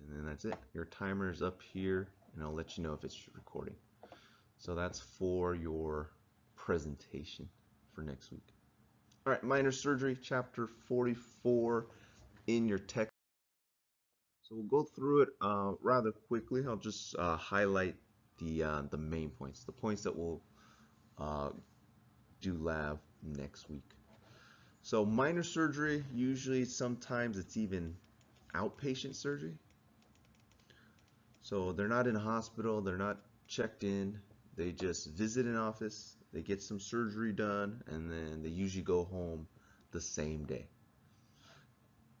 And then that's it. Your timer is up here, and I'll let you know if it's recording. So that's for your presentation for next week. All right, minor surgery, chapter 44 in your text. So we'll go through it rather quickly. I'll just highlight the main points, the points that we'll do lab next week. So minor surgery, usually sometimes it's even outpatient surgery. So they're not in a hospital, they're not checked in, they just visit an office, they get some surgery done, and then they usually go home the same day.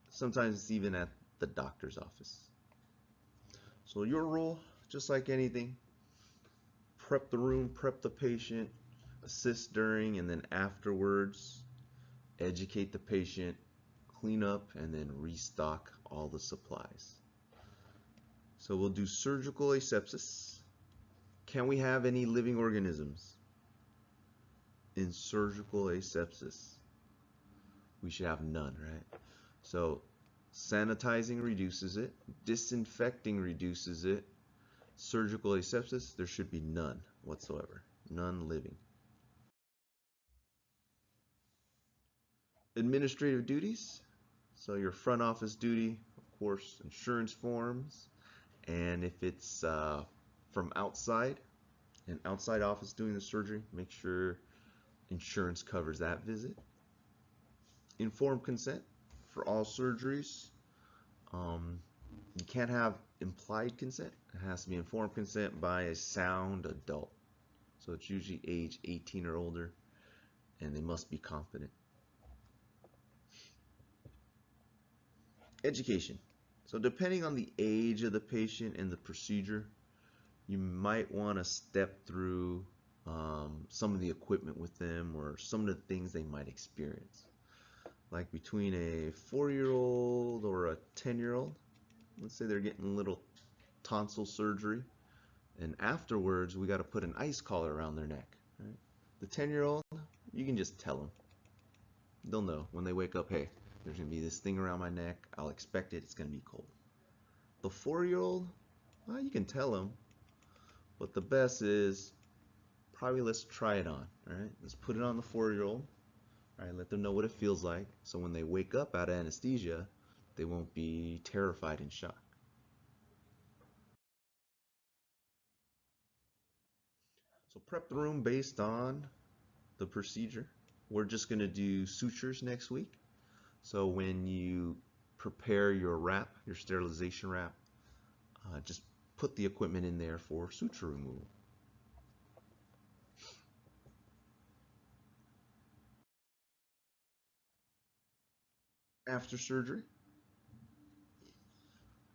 Sometimes it's even at the doctor's office. So your role, just like anything, prep the room, prep the patient, assist during and then afterwards, educate the patient, clean up, and then restock all the supplies. So we'll do surgical asepsis. Can we have any living organisms in surgical asepsis? We should have none, right? So sanitizing reduces it, disinfecting reduces it. Surgical asepsis, there should be none whatsoever, none living. Administrative duties, so your front office duty, of course, insurance forms, and if it's from outside, an outside office doing the surgery, make sure insurance covers that visit. Informed consent for all surgeries. You can't have implied consent. It has to be informed consent by a sound adult. So it's usually age 18 or older, and they must be competent. Education. So depending on the age of the patient and the procedure, you might want to step through some of the equipment with them or some of the things they might experience. Like between a 4-year-old or a 10-year-old, let's say they're getting a little tonsil surgery, and afterwards we got to put an ice collar around their neck. Right? The 10-year-old, you can just tell them. They'll know when they wake up, hey, there's going to be this thing around my neck. I'll expect it. It's going to be cold. The 4-year-old, well, you can tell them, but the best is probably let's try it on. All right, let's put it on the 4-year-old. All right, let them know what it feels like, so when they wake up out of anesthesia, they won't be terrified and shocked. So prep the room based on the procedure. We're just going to do sutures next week. So when you prepare your wrap, your sterilization wrap, just put the equipment in there for suture removal. After surgery,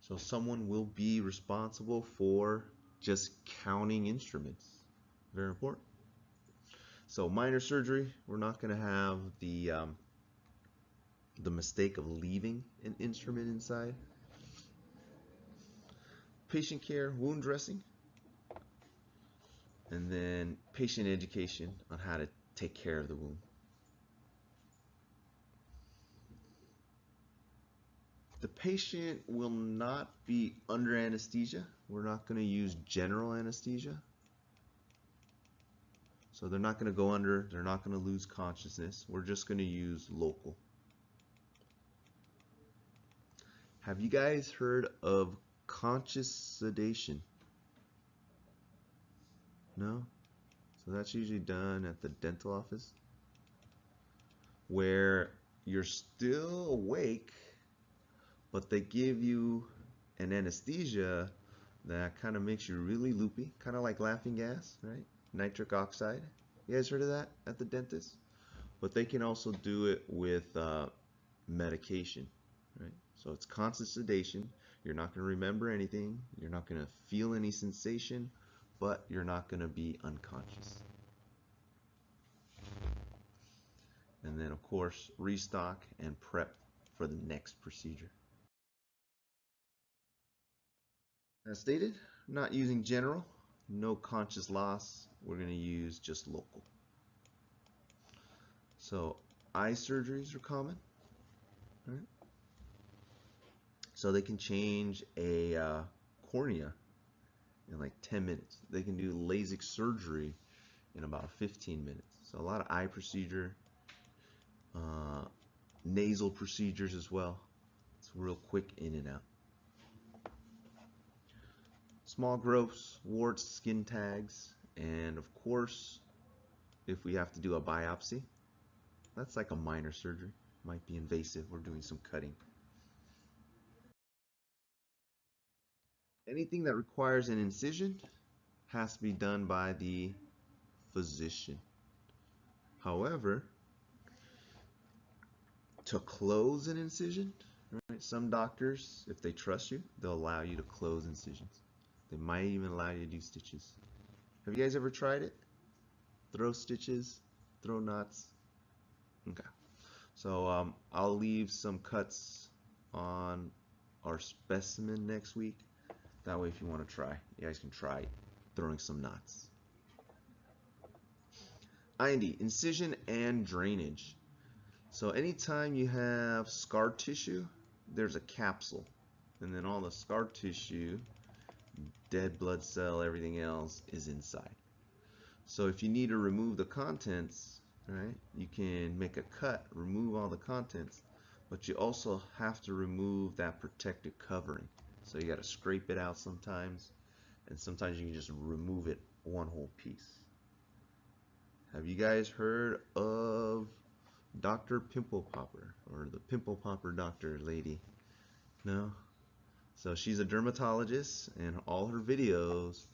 so someone will be responsible for just counting instruments. Very important. So minor surgery, we're not going to have the mistake of leaving an instrument inside. Patient care, wound dressing, and then patient education on how to take care of the wound. The patient will not be under anesthesia. We're not going to use general anesthesia. So they're not going to go under, they're not going to lose consciousness. We're just going to use local. Have you guys heard of conscious sedation? No? So that's usually done at the dental office, where you're still awake, but they give you an anesthesia that kind of makes you really loopy, kind of like laughing gas, right? Nitric oxide. You guys heard of that at the dentist? But they can also do it with medication, right? So it's constant sedation. You're not going to remember anything. You're not going to feel any sensation, but you're not going to be unconscious. And then, of course, restock and prep for the next procedure. As stated, not using general, no conscious loss. We're going to use just local. So eye surgeries are common. Right? So they can change a cornea in like 10 minutes. They can do LASIK surgery in about 15 minutes. So a lot of eye procedure, nasal procedures as well. It's real quick in and out. Small growths, warts, skin tags, and of course, if we have to do a biopsy, that's like a minor surgery. Might be invasive. We're doing some cutting. Anything that requires an incision has to be done by the physician. However, to close an incision, right, some doctors, if they trust you, they'll allow you to close incisions. They might even allow you to do stitches. Have you guys ever tried it? Throw stitches, throw knots? Okay. So I'll leave some cuts on our specimen next week. That way if you want to try, you guys can try throwing some knots. IND, incision and drainage. So anytime you have scar tissue, there's a capsule. And then all the scar tissue, dead blood cell, everything else is inside. So if you need to remove the contents, right, you can make a cut, remove all the contents, but you also have to remove that protective covering. So you got to scrape it out sometimes, and sometimes you can just remove it one whole piece. Have you guys heard of Dr. Pimple Popper, or the Pimple Popper doctor lady? No? So she's a dermatologist, and all her videos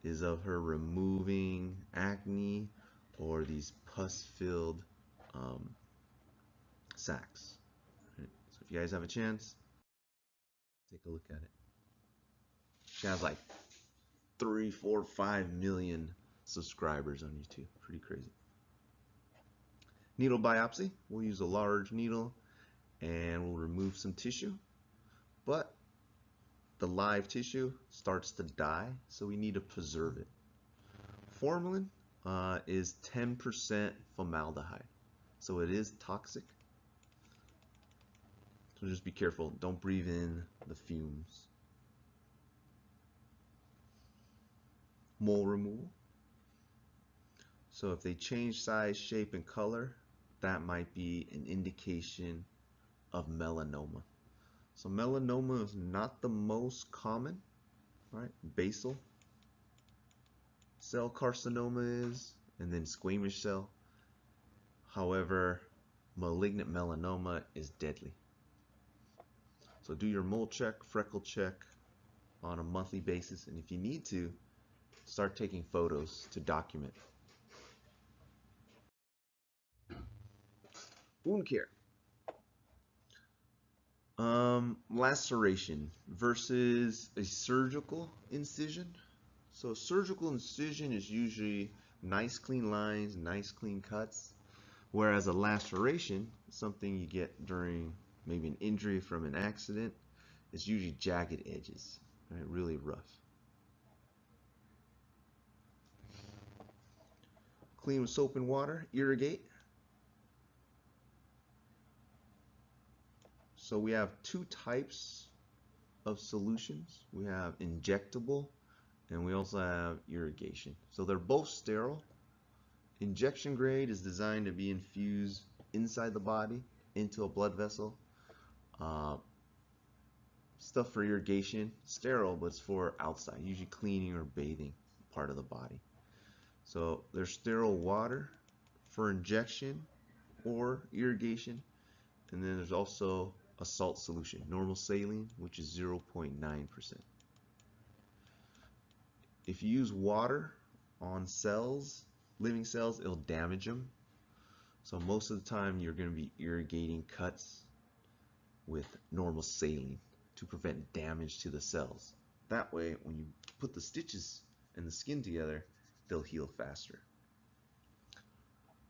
is of her removing acne or these pus-filled sacs. Right? So if you guys have a chance, take a look at it. She has like 3, 4, 5 million subscribers on YouTube. Pretty crazy. Needle biopsy. We'll use a large needle and we'll remove some tissue, but the live tissue starts to die, so we need to preserve it. Formalin is 10% formaldehyde, so it is toxic. So just be careful, don't breathe in the fumes. Mole removal. So if they change size, shape, and color, that might be an indication of melanoma. So melanoma is not the most common, right? Basal cell carcinoma is, and then squamous cell. However, malignant melanoma is deadly. So do your mole check, freckle check on a monthly basis, and if you need to, start taking photos to document. Wound care. Laceration versus a surgical incision. So a surgical incision is usually nice clean lines, nice clean cuts, whereas a laceration, something you get during maybe an injury from an accident, is usually jagged edges, right? Really rough. Clean with soap and water, irrigate. So we have two types of solutions. We have injectable and we also have irrigation. So they're both sterile. Injection grade is designed to be infused inside the body into a blood vessel. Stuff for irrigation, sterile, but it's for outside, usually cleaning or bathing part of the body. So there's sterile water for injection or irrigation, and then there's also a salt solution, normal saline, which is 0.9%. If you use water on cells, living cells, it'll damage them. So most of the time you're going to be irrigating cuts with normal saline to prevent damage to the cells. That way, when you put the stitches and the skin together, they'll heal faster.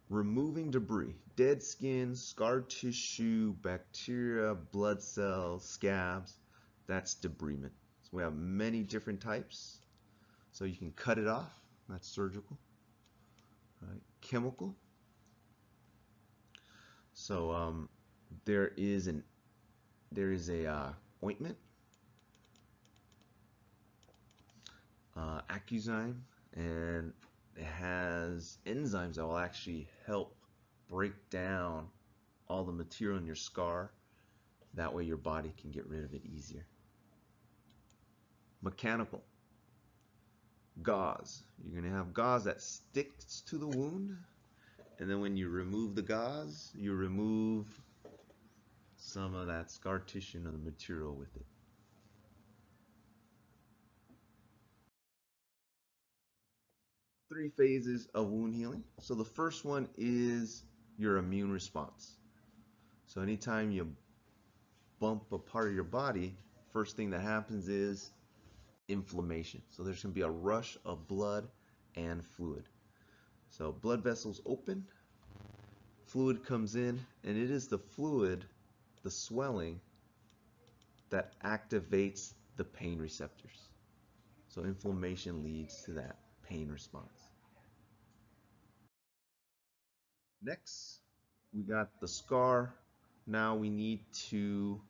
Removing debris, dead skin, scar tissue, bacteria, blood cells, scabs, that's debridement. So we have many different types. So you can cut it off, that's surgical. Right? Chemical. So there is a ointment, Accuzyme, and it has enzymes that will actually help break down all the material in your scar. That way your body can get rid of it easier. Mechanical. Gauze. You're going to have gauze that sticks to the wound, and then when you remove the gauze, you remove some of that scar tissue and the material with it. Three phases of wound healing. So the first one is your immune response. So anytime you bump a part of your body, first thing that happens is inflammation. So there's going to be a rush of blood and fluid. So blood vessels open, fluid comes in, and it is the fluid, the swelling, that activates the pain receptors. So inflammation leads to that pain response. Next, we got the scar. Now we need to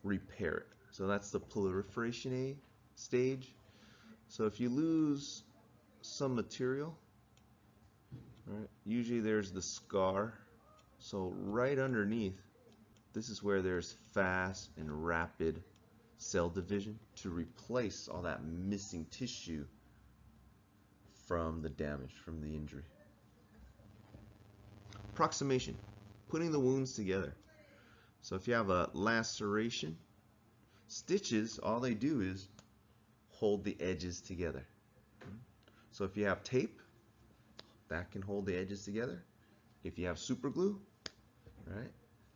repair it. So that's the proliferation stage. So if you lose some material, right, usually there's the scar. So right underneath, this is where there's fast and rapid cell division to replace all that missing tissue from the damage, from the injury. Approximation, putting the wounds together. So if you have a laceration, stitches, all they do is hold the edges together. So if you have tape, that can hold the edges together. If you have super glue, right?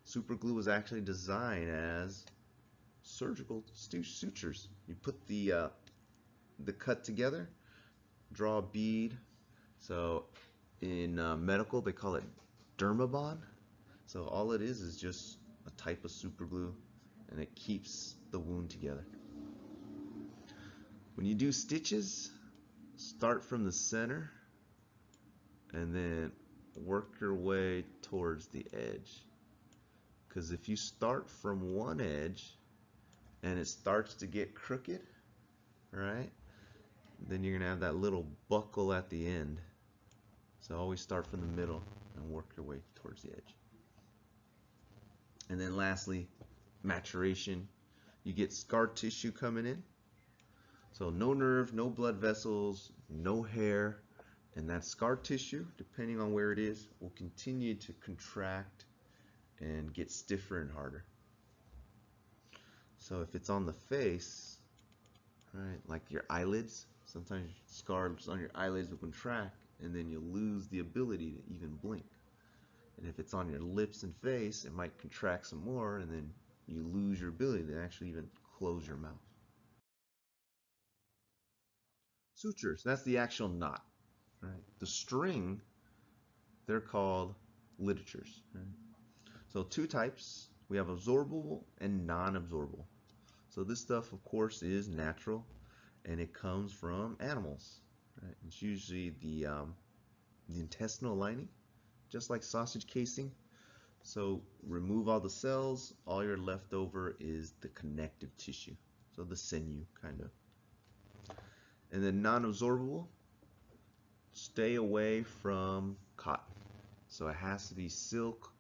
Super glue was actually designed as surgical sutures. You put the cut together, draw a bead. So in medical, they call it dermabond. So all it is just a type of super glue, and it keeps the wound together. When you do stitches, start from the center and then work your way towards the edge. Because if you start from one edge and it starts to get crooked, right, then you're gonna have that little buckle at the end. So always start from the middle and work your way towards the edge. And then lastly, maturation. You get scar tissue coming in. So no nerve, no blood vessels, no hair, and that scar tissue, depending on where it is, will continue to contract and get stiffer and harder. So if it's on the face, right, like your eyelids, sometimes scars on your eyelids will contract and then you'll lose the ability to even blink. And if it's on your lips and face, it might contract some more and then you lose your ability to actually even close your mouth. Sutures, that's the actual knot. Right? The string, they're called ligatures. Right? So two types. We have absorbable and non-absorbable. So this stuff, of course, is natural, and it comes from animals. Right? It's usually the intestinal lining, just like sausage casing. So remove all the cells. All you're left over is the connective tissue. So the sinew, kind of. And then non-absorbable, stay away from cotton. So it has to be silk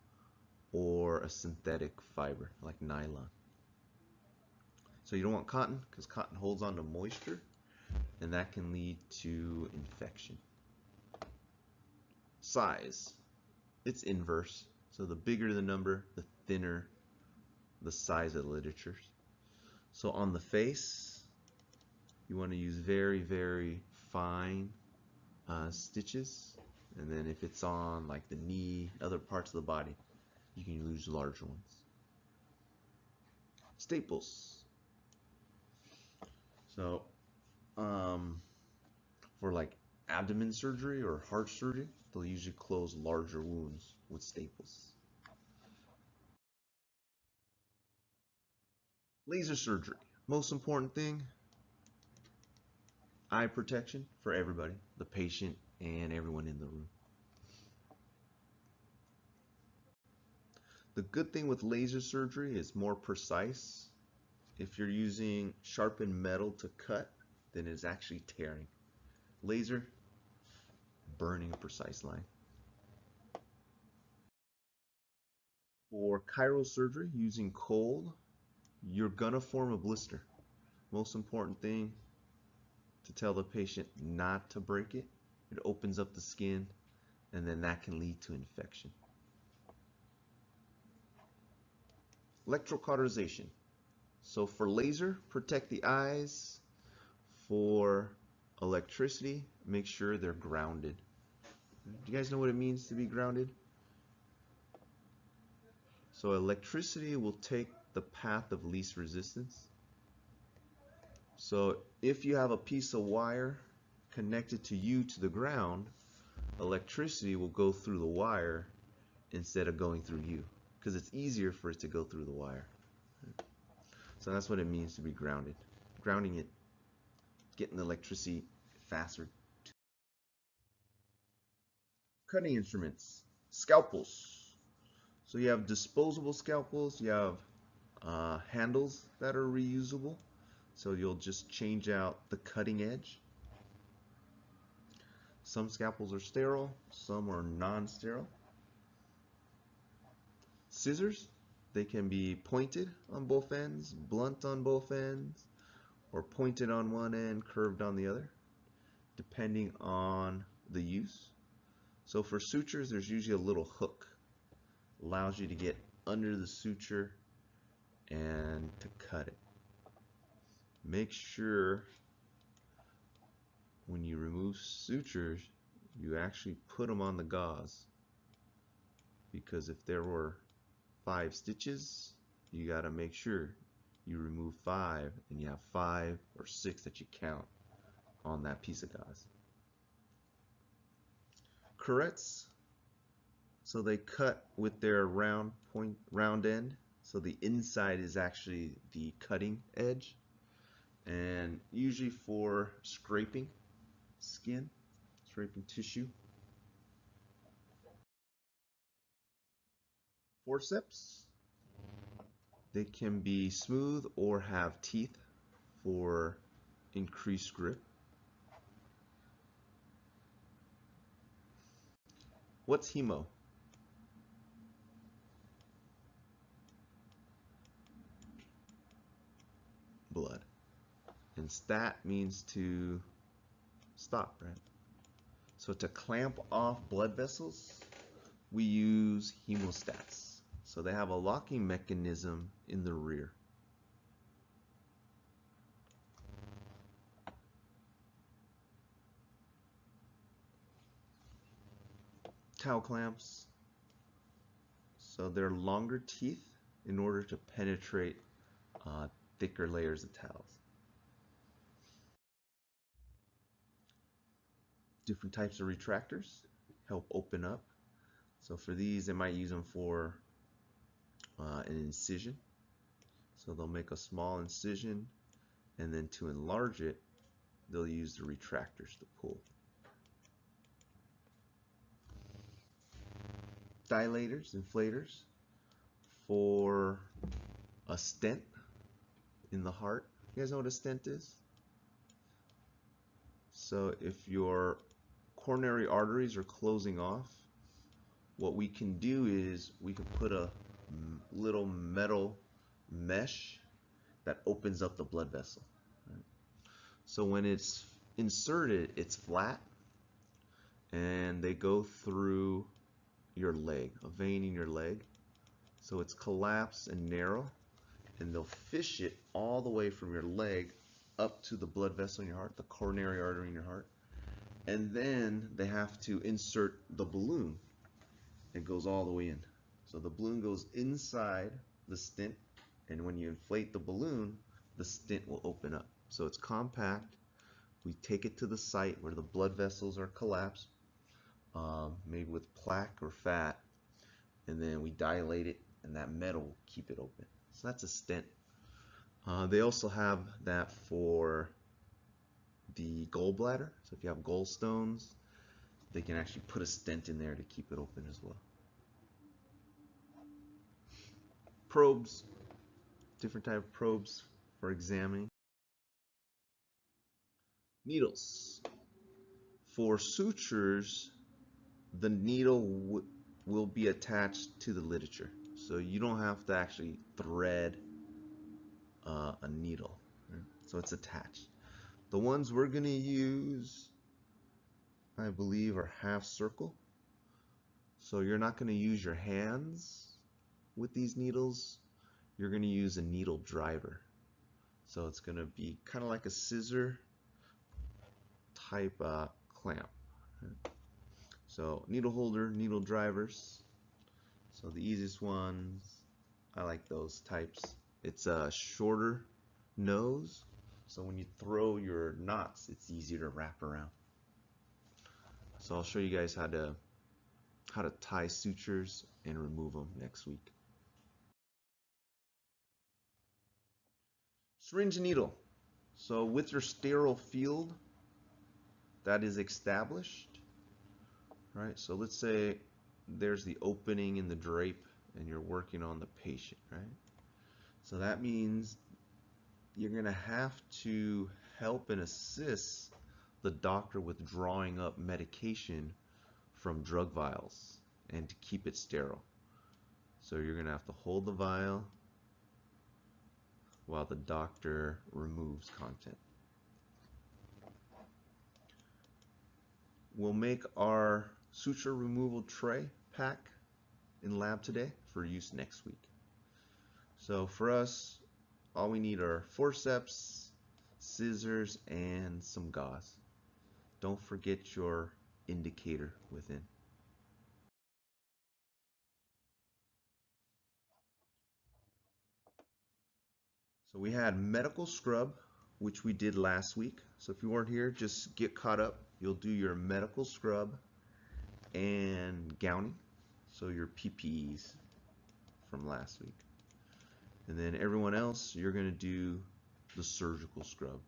or a synthetic fiber like nylon. So you don't want cotton because cotton holds on to moisture and that can lead to infection. Size, it's inverse. So the bigger the number, the thinner the size of the ligatures. So on the face, you want to use very, very fine stitches, and then if it's on like the knee, other parts of the body, you can use larger ones. Staples. So for like abdomen surgery or heart surgery, they'll usually close larger wounds with staples. Laser surgery. Most important thing, eye protection for everybody, the patient and everyone in the room. The good thing with laser surgery is more precise. If you're using sharpened metal to cut, then it's actually tearing. Laser, burning a precise line. For chirosurgery, using cold, you're gonna form a blister. Most important thing to tell the patient not to break it. It opens up the skin, and then that can lead to infection. Electrocauterization. So for laser, protect the eyes. For electricity, make sure they're grounded. Do you guys know what it means to be grounded? So electricity will take the path of least resistance. So if you have a piece of wire connected to you to the ground, electricity will go through the wire instead of going through you, because it's easier for it to go through the wire. So that's what it means to be grounded. Grounding it, getting the electricity faster. Cutting instruments, scalpels. So you have disposable scalpels, you have handles that are reusable. So you'll just change out the cutting edge. Some scalpels are sterile, some are non-sterile. Scissors, they can be pointed on both ends, blunt on both ends, or pointed on one end, curved on the other, depending on the use. So for sutures, there's usually a little hook. Allows you to get under the suture and to cut it. Make sure when you remove sutures, you actually put them on the gauze, because if there were 5 stitches, you got to make sure you remove 5 and you have 5 or 6 that you count on that piece of gauze. Curettes, so they cut with their round end, so the inside is actually the cutting edge, and usually for scraping skin, scraping tissue. Forceps, they can be smooth or have teeth for increased grip. What's hemo? Blood. And stat means to stop, right? So to clamp off blood vessels, we use hemostats. So they have a locking mechanism in the rear. Towel clamps, so they're longer teeth in order to penetrate thicker layers of towels. Different types of retractors help open up. So for these, they might use them for an incision. So they'll make a small incision, and then to enlarge it, they'll use the retractors to pull. Dilators, inflators, for a stent in the heart. You guys know what a stent is? So if your coronary arteries are closing off, what we can do is we can put a little metal mesh that opens up the blood vessel. Right? So when it's inserted, it's flat, and they go through your leg, a vein in your leg. So it's collapsed and narrow, and they'll fish it all the way from your leg up to the blood vessel in your heart, the coronary artery in your heart. And then they have to insert the balloon. It goes all the way in. So the balloon goes inside the stent, and when you inflate the balloon, the stent will open up. So it's compact. We take it to the site where the blood vessels are collapsed, maybe with plaque or fat, and then we dilate it, and that metal will keep it open. So that's a stent. They also have that for the gallbladder. So if you have gallstones, they can actually put a stent in there to keep it open as well. probes, different type of probes for examining. Needles. For sutures, the needle will be attached to the ligature. So you don't have to actually thread a needle. Right? So it's attached. The ones we're going to use, I believe, are half circle. So you're not going to use your hands with these needles. You're going to use a needle driver. So it's going to be kind of like a scissor type clamp. So needle holder, needle drivers. So the easiest ones, I like those types. It's a shorter nose, so when you throw your knots, it's easier to wrap around. So I'll show you guys how to tie sutures and remove them next week. Syringe needle. So with your sterile field that is established, right? So let's say there's the opening in the drape and you're working on the patient, right? So that means you're going to have to help and assist the doctor with drawing up medication from drug vials and to keep it sterile. So you're going to have to hold the vial while the doctor removes content. We'll make our suture removal tray pack in lab today for use next week. So for us, all we need are forceps, scissors, and some gauze. Don't forget your indicator within. So we had medical scrub, which we did last week. So if you weren't here, just get caught up. You'll do your medical scrub and gowning, so your PPEs from last week. And then everyone else, you're going to do the surgical scrub.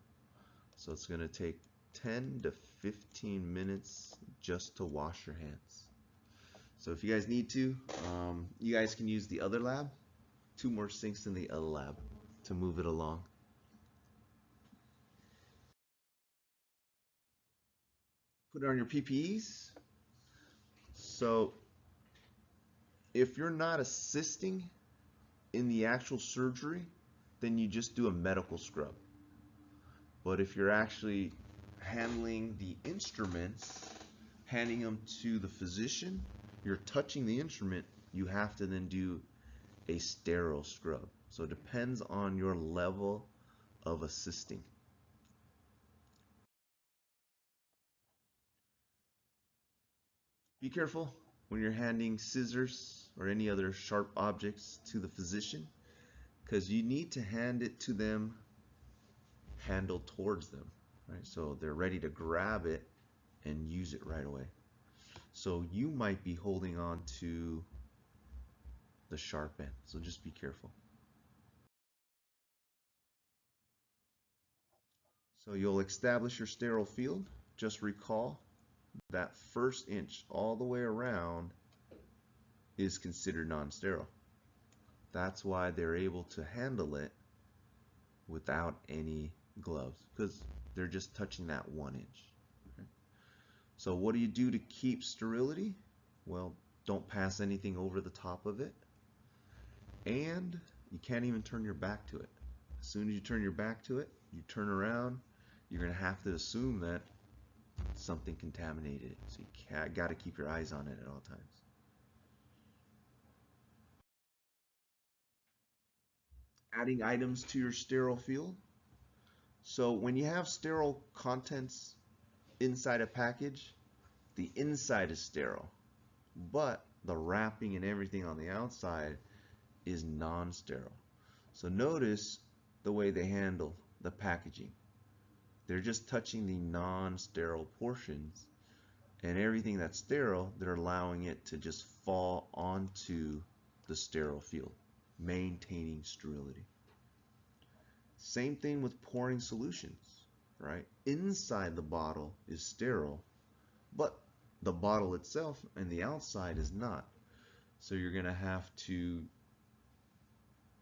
So it's going to take 10 to 15 minutes just to wash your hands. So if you guys need to, you guys can use the other lab, 2 more sinks in the other lab to move it along. Put on your PPEs. So if you're not assisting in the actual surgery, then you just do a medical scrub. But if you're actually handling the instruments, handing them to the physician, you're touching the instrument, you have to then do a sterile scrub. So it depends on your level of assisting. Be careful when you're handing scissors or any other sharp objects to the physician, because you need to hand it to them handled towards them, right? So they're ready to grab it and use it right away. So you might be holding on to the sharp end, so just be careful. So you'll establish your sterile field. Just recall that first inch all the way around is considered non-sterile. That's why they're able to handle it without any gloves, because they're just touching that 1 inch. Okay? So what do you do to keep sterility? Well, don't pass anything over the top of it, and you can't even turn your back to it. As soon as you turn your back to it, you turn around, you're going to have to assume that something contaminated it. So you got to keep your eyes on it at all times. Adding items to your sterile field. So when you have sterile contents inside a package, the inside is sterile, but the wrapping and everything on the outside is non-sterile. So notice the way they handle the packaging. They're just touching the non-sterile portions, and everything that's sterile, they're allowing it to just fall onto the sterile field, maintaining sterility. Same thing with pouring solutions, right? Inside the bottle is sterile, but the bottle itself and the outside is not. So you're going to have to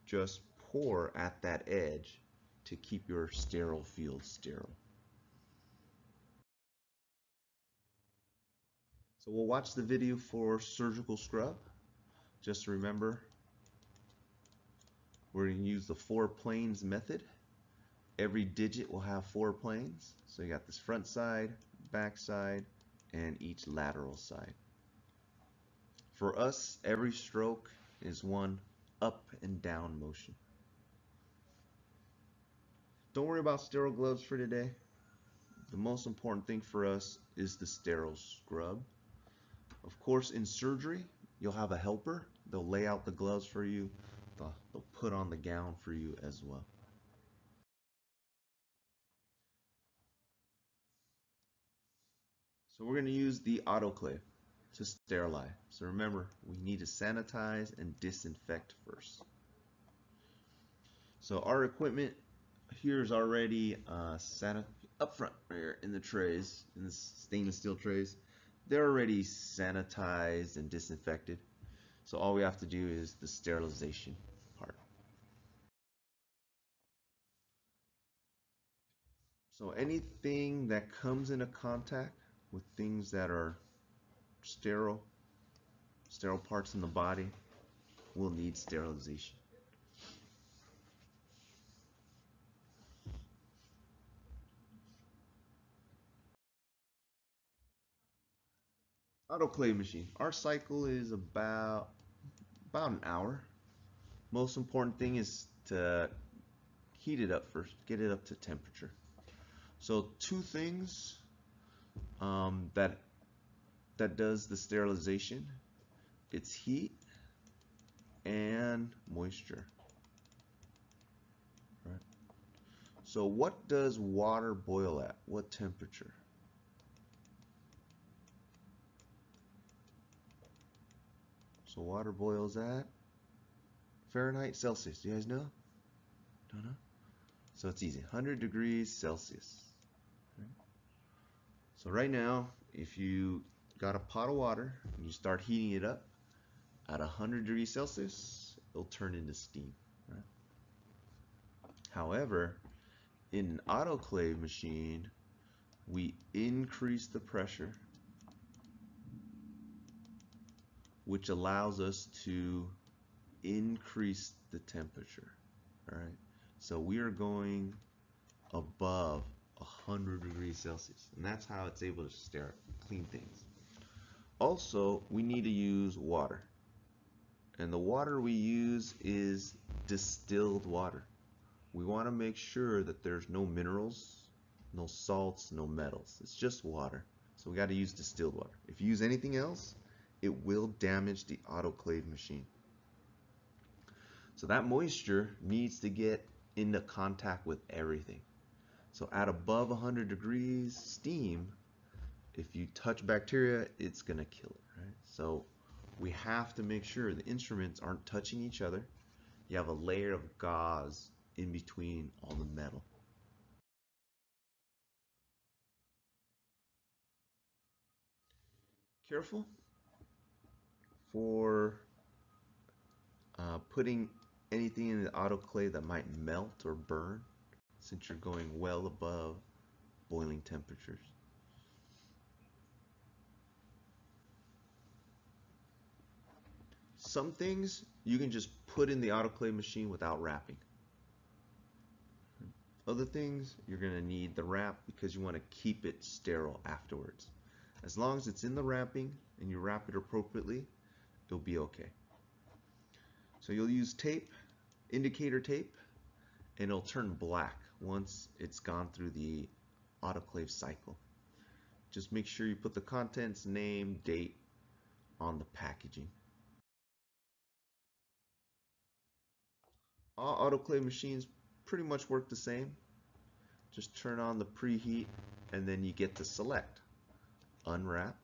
just pour at that edge to keep your sterile field sterile. So we'll watch the video for surgical scrub. Just remember, we're going to use the 4 planes method. Every digit will have 4 planes. So you got this front side, back side, and each lateral side. For us, every stroke is one up and down motion. Don't worry about sterile gloves for today. The most important thing for us is the sterile scrub. Of course, in surgery, you'll have a helper. They'll lay out the gloves for you. They'll put on the gown for you as well. So we're going to use the autoclave to sterilize. So remember, we need to sanitize and disinfect first. So our equipment here is already up front right here in the trays, in the stainless steel trays. They're already sanitized and disinfected. So all we have to do is the sterilization part. So anything that comes into contact with things that are sterile parts in the body will need sterilization. Autoclave machine. Our cycle is about an hour. Most important thing is to heat it up first, get it up to temperature. So 2 things that does the sterilization. It's heat and moisture. Right. So what does water boil at? What temperature? So water boils at Fahrenheit, Celsius. Do you guys know? Don't know? So it's easy. 100 degrees Celsius. Right. So right now, if you got a pot of water and you start heating it up at 100 degrees Celsius, it'll turn into steam. Right? However, in an autoclave machine, we increase the pressure, which allows us to increase the temperature. All right. So we are going above 100 degrees Celsius, and that's how it's able to clean things. Also, we need to use water, and the water we use is distilled water. We want to make sure that there's no minerals, no salts, no metals. It's just water. So we got to use distilled water. If you use anything else, it will damage the autoclave machine. So that moisture needs to get into contact with everything. So at above 100 degrees steam, if you touch bacteria, it's going to kill it, right? So we have to make sure the instruments aren't touching each other. You have a layer of gauze in between all the metal. Careful for putting anything in the autoclave that might melt or burn, since you're going well above boiling temperatures. Some things you can just put in the autoclave machine without wrapping. Other things you're going to need the wrap because you want to keep it sterile afterwards. As long as it's in the wrapping and you wrap it appropriately, it'll be okay. So you'll use tape, indicator tape, and it'll turn black once it's gone through the autoclave cycle. Just make sure you put the contents, name, date on the packaging. All autoclave machines pretty much work the same. Just turn on the preheat and then you get to select, unwrap,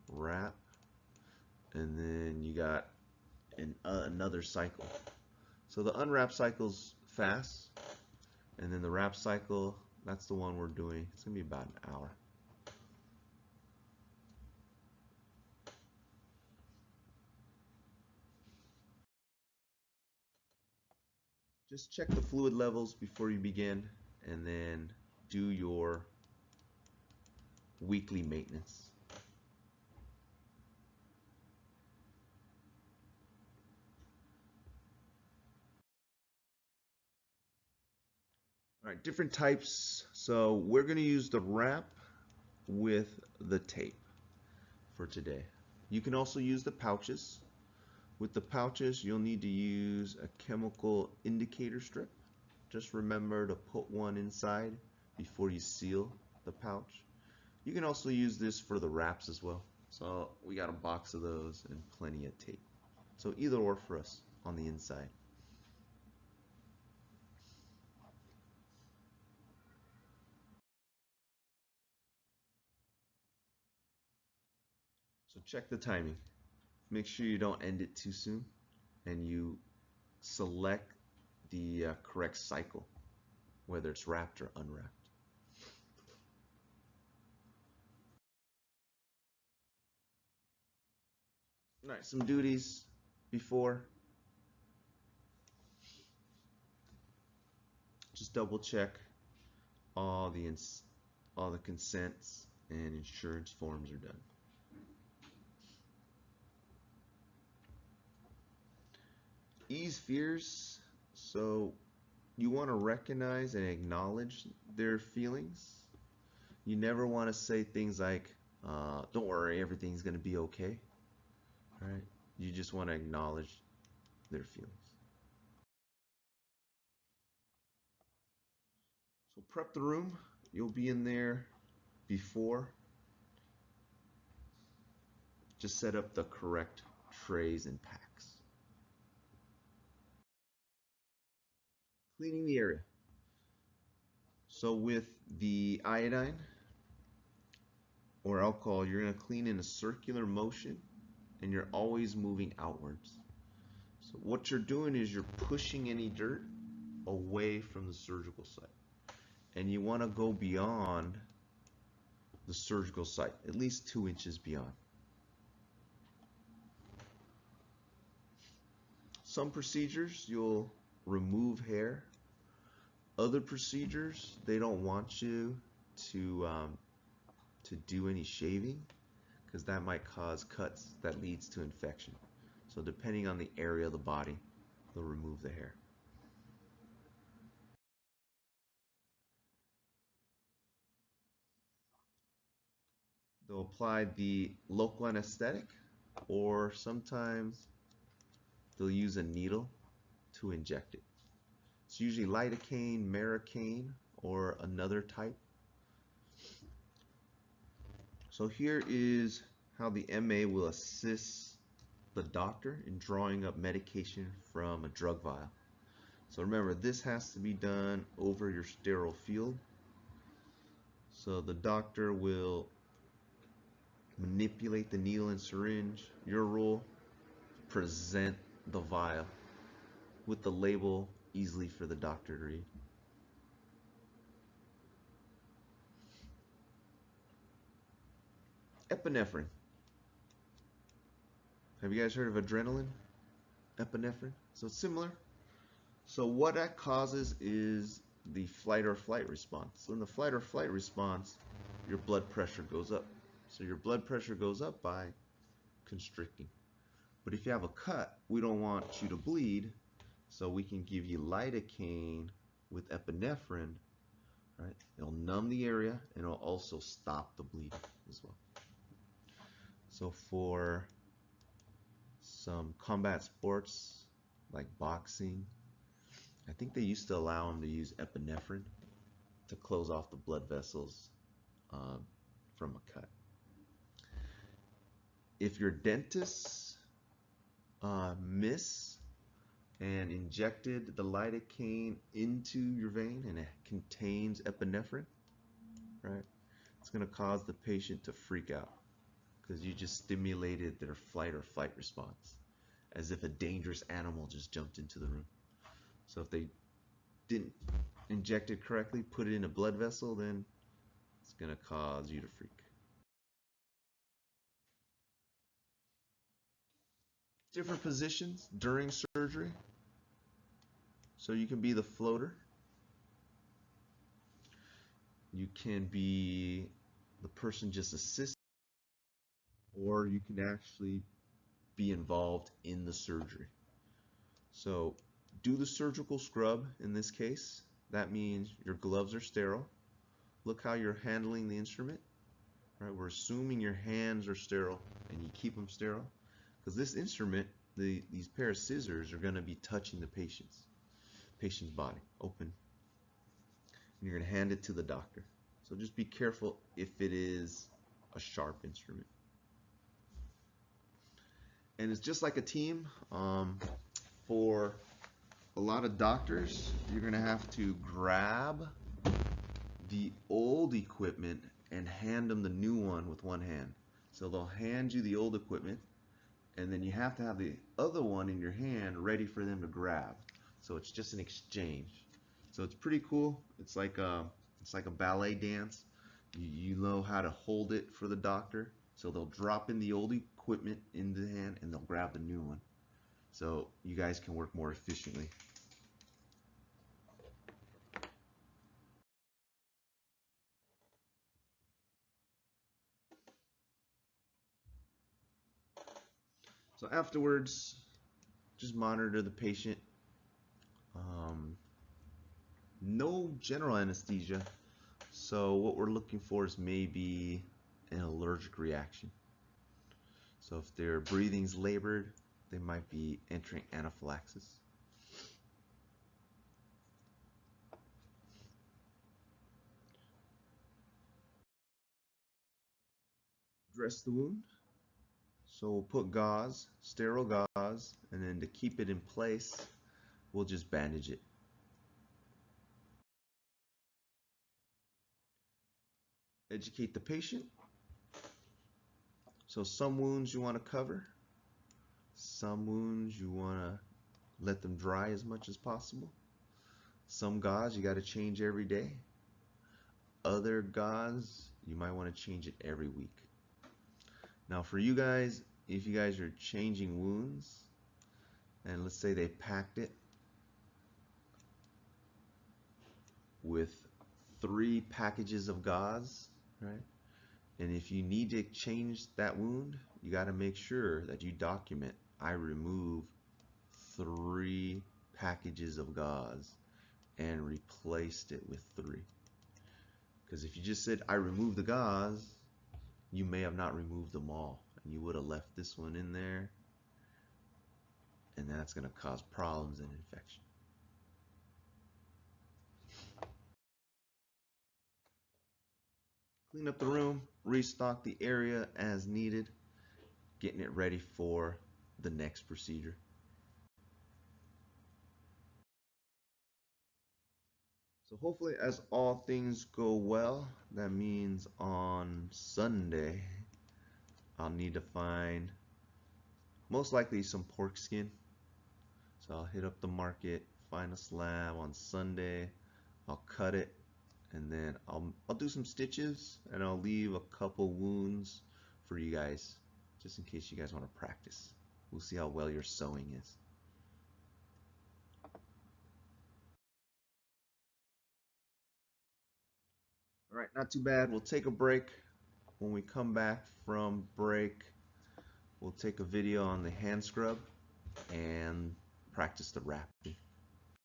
wrap, and then you got another cycle. So the unwrap cycle's fast, and then the wrap cycle, that's the one we're doing. It's gonna be about an hour. Just check the fluid levels before you begin, and then do your weekly maintenance. All right, different types. So we're going to use the wrap with the tape for today. You can also use the pouches. With the pouches, you'll need to use a chemical indicator strip. Just remember to put one inside before you seal the pouch. You can also use this for the wraps as well. So we got a box of those and plenty of tape. So either or for us on the inside. So check the timing. Make sure you don't end it too soon, and you select the correct cycle, whether it's wrapped or unwrapped. All right, some duties before. Just double check all the consents and insurance forms are done. Ease fears. So you want to recognize and acknowledge their feelings. You never want to say things like, don't worry, everything's going to be okay. Right? You just want to acknowledge their feelings. So prep the room. You'll be in there before. Just set up the correct trays and packs. Cleaning the area. So with the iodine or alcohol, you're going to clean in a circular motion, and you're always moving outwards. So what you're doing is you're pushing any dirt away from the surgical site. And you want to go beyond the surgical site, at least 2 inches beyond. Some procedures, you'll remove hair. Other procedures, they don't want you to do any shaving, because that might cause cuts that leads to infection. So depending on the area of the body, they'll remove the hair. They'll apply the local anesthetic, or sometimes they'll use a needle to inject it. It's usually lidocaine, Americaine, or another type. So here is how the MA will assist the doctor in drawing up medication from a drug vial. So remember, this has to be done over your sterile field. So the doctor will manipulate the needle and syringe. Your role, present the vial with the label easily for the doctor to read. Epinephrine. Have you guys heard of adrenaline? Epinephrine. So it's similar. So what that causes is the flight or flight response. So in the flight or flight response, your blood pressure goes up. So your blood pressure goes up by constricting. But if you have a cut, we don't want you to bleed, so we can give you lidocaine with epinephrine. Right? It'll numb the area, and it'll also stop the bleeding as well. So for some combat sports like boxing, I think they used to allow them to use epinephrine to close off the blood vessels from a cut. If your dentists miss and injected the lidocaine into your vein and it contains epinephrine, right, it's going to cause the patient to freak out because you just stimulated their flight or fight response as if a dangerous animal just jumped into the room. So if they didn't inject it correctly, put it in a blood vessel, then it's going to cause you to freak. Different positions during surgery. So you can be the floater. You can be the person just assisting, or you can actually be involved in the surgery. So do the surgical scrub in this case. That means your gloves are sterile. Look how you're handling the instrument. Right? We're assuming your hands are sterile and you keep them sterile, because this instrument, these pair of scissors are going to be touching the patient's body open, and you're going to hand it to the doctor. So just be careful if it is a sharp instrument. And it's just like a team. For a lot of doctors, you're going to have to grab the old equipment and hand them the new one with one hand. So they'll hand you the old equipment, and then you have to have the other one in your hand ready for them to grab. So it's just an exchange. So it's pretty cool. It's like a ballet dance. You know how to hold it for the doctor. So they'll drop in the old equipment in the hand and they'll grab the new one. So you guys can work more efficiently. So afterwards, just monitor the patient. No general anesthesia. So what we're looking for is maybe an allergic reaction. So if their breathing's labored, they might be entering anaphylaxis. Dress the wound. So we'll put gauze, sterile gauze, and then to keep it in place, we'll just bandage it. Educate the patient. So some wounds you want to cover, some wounds you want to let them dry as much as possible. Some gauze you got to change every day. Other gauze you might want to change it every week. Now for you guys, if you guys are changing wounds, and let's say they packed it with 3 packages of gauze, right? And if you need to change that wound, you got to make sure that you document, I remove 3 packages of gauze and replaced it with 3. Because if you just said, I removed the gauze, you may have not removed them all. And you would have left this one in there. And that's going to cause problems and infection. Clean up the room, restock the area as needed, getting it ready for the next procedure. So hopefully, as all things go well, that means on Sunday I'll need to find most likely some pork skin. So I'll hit up the market, find a slab on Sunday, I'll cut it, and then I'll do some stitches, and I'll leave a couple wounds for you guys, just in case you guys want to practice. We'll see how well your sewing is. All right, not too bad. We'll take a break. When we come back from break, we'll take a video on the hand scrub and practice the wrapping.